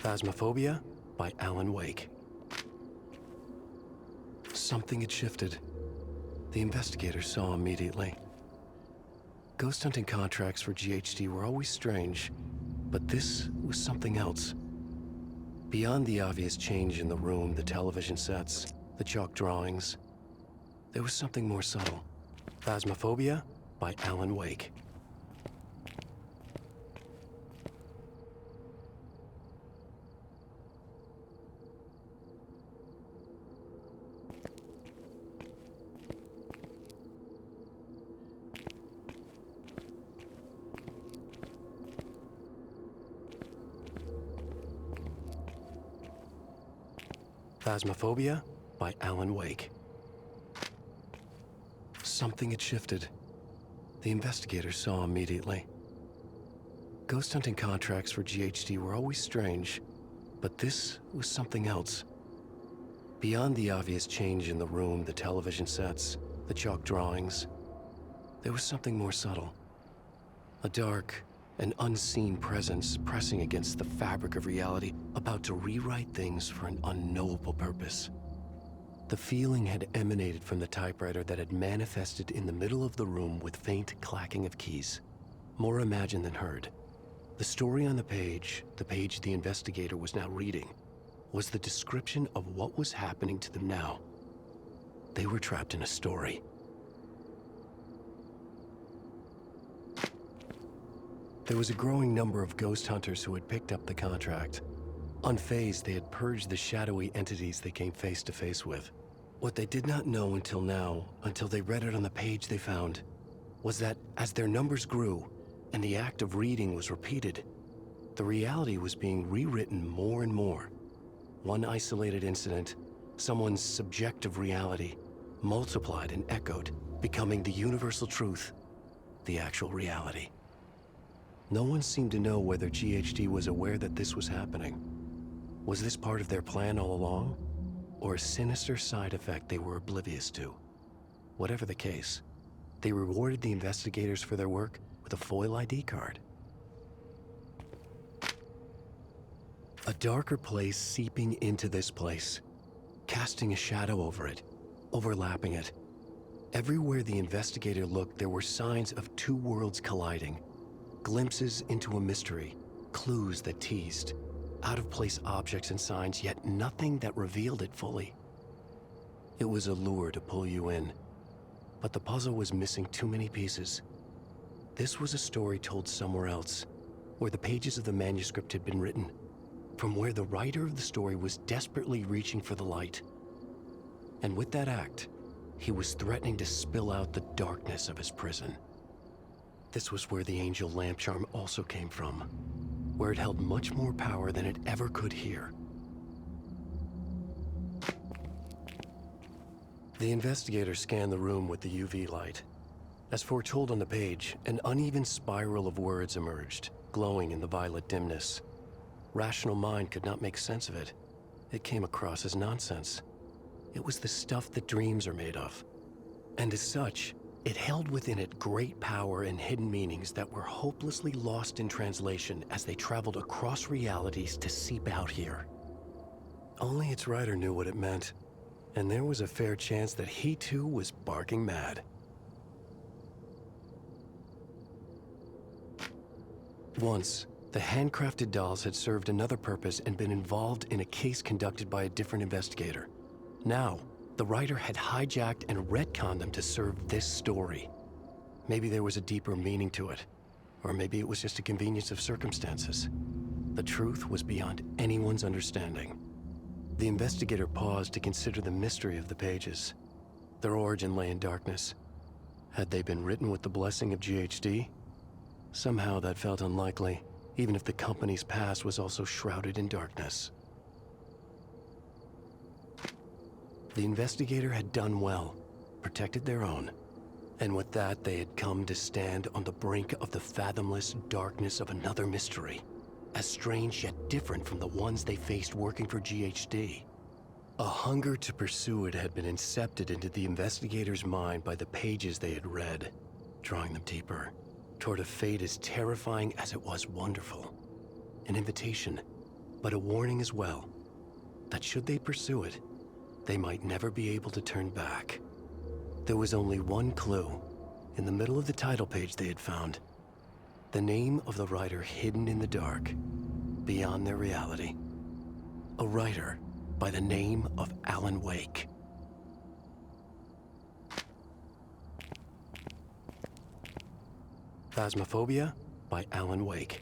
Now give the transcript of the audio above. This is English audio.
Phasmophobia by Alan Wake. Something had shifted. The investigators saw immediately. Ghost hunting contracts for GHD were always strange, but this was something else. Beyond the obvious change in the room, the television sets, the chalk drawings, there was something more subtle. Phasmophobia by Alan Wake. Phasmophobia by Alan Wake. Something had shifted. The investigators saw immediately. Ghost hunting contracts for GHD were always strange, but this was something else. Beyond the obvious change in the room, the television sets, the chalk drawings, there was something more subtle. A dark and unseen presence pressing against the fabric of reality, about to rewrite things for an unknowable purpose. The feeling had emanated from the typewriter that had manifested in the middle of the room with faint clacking of keys. More imagined than heard. The story on the page the investigator was now reading, was the description of what was happening to them now. They were trapped in a story. There was a growing number of ghost hunters who had picked up the contract. Unfazed, they had purged the shadowy entities they came face to face with. What they did not know until now, until they read it on the page they found, was that as their numbers grew and the act of reading was repeated, the reality was being rewritten more and more. One isolated incident, someone's subjective reality, multiplied and echoed, becoming the universal truth, the actual reality. No one seemed to know whether GHD was aware that this was happening. Was this part of their plan all along, or a sinister side effect they were oblivious to? Whatever the case, they rewarded the investigators for their work with a foil ID card. A darker place seeping into this place, casting a shadow over it, overlapping it. Everywhere the investigator looked, there were signs of two worlds colliding. Glimpses into a mystery, clues that teased, out-of-place objects and signs, yet nothing that revealed it fully. It was a lure to pull you in, but the puzzle was missing too many pieces. This was a story told somewhere else, where the pages of the manuscript had been written, from where the writer of the story was desperately reaching for the light. And with that act, he was threatening to spill out the darkness of his prison. This was where the angel lamp charm also came from, where it held much more power than it ever could here. The investigator scanned the room with the UV light. As foretold on the page, an uneven spiral of words emerged, glowing in the violet dimness. Rational mind could not make sense of it. It came across as nonsense. It was the stuff that dreams are made of. And as such, it held within it great power and hidden meanings that were hopelessly lost in translation as they traveled across realities to seep out here. Only its writer knew what it meant, and there was a fair chance that he too was barking mad. Once, the handcrafted dolls had served another purpose and been involved in a case conducted by a different investigator. Now, the writer had hijacked and retconned them to serve this story. Maybe there was a deeper meaning to it, or maybe it was just a convenience of circumstances. The truth was beyond anyone's understanding. The investigator paused to consider the mystery of the pages. Their origin lay in darkness. Had they been written with the blessing of GHD? Somehow that felt unlikely, even if the company's past was also shrouded in darkness. The investigator had done well, protected their own. And with that, they had come to stand on the brink of the fathomless darkness of another mystery, as strange yet different from the ones they faced working for GHD. A hunger to pursue it had been incepted into the investigator's mind by the pages they had read, drawing them deeper, toward a fate as terrifying as it was wonderful. An invitation, but a warning as well, that should they pursue it, they might never be able to turn back. There was only one clue, in the middle of the title page they had found. The name of the writer hidden in the dark, beyond their reality. A writer by the name of Alan Wake. Phasmophobia by Alan Wake.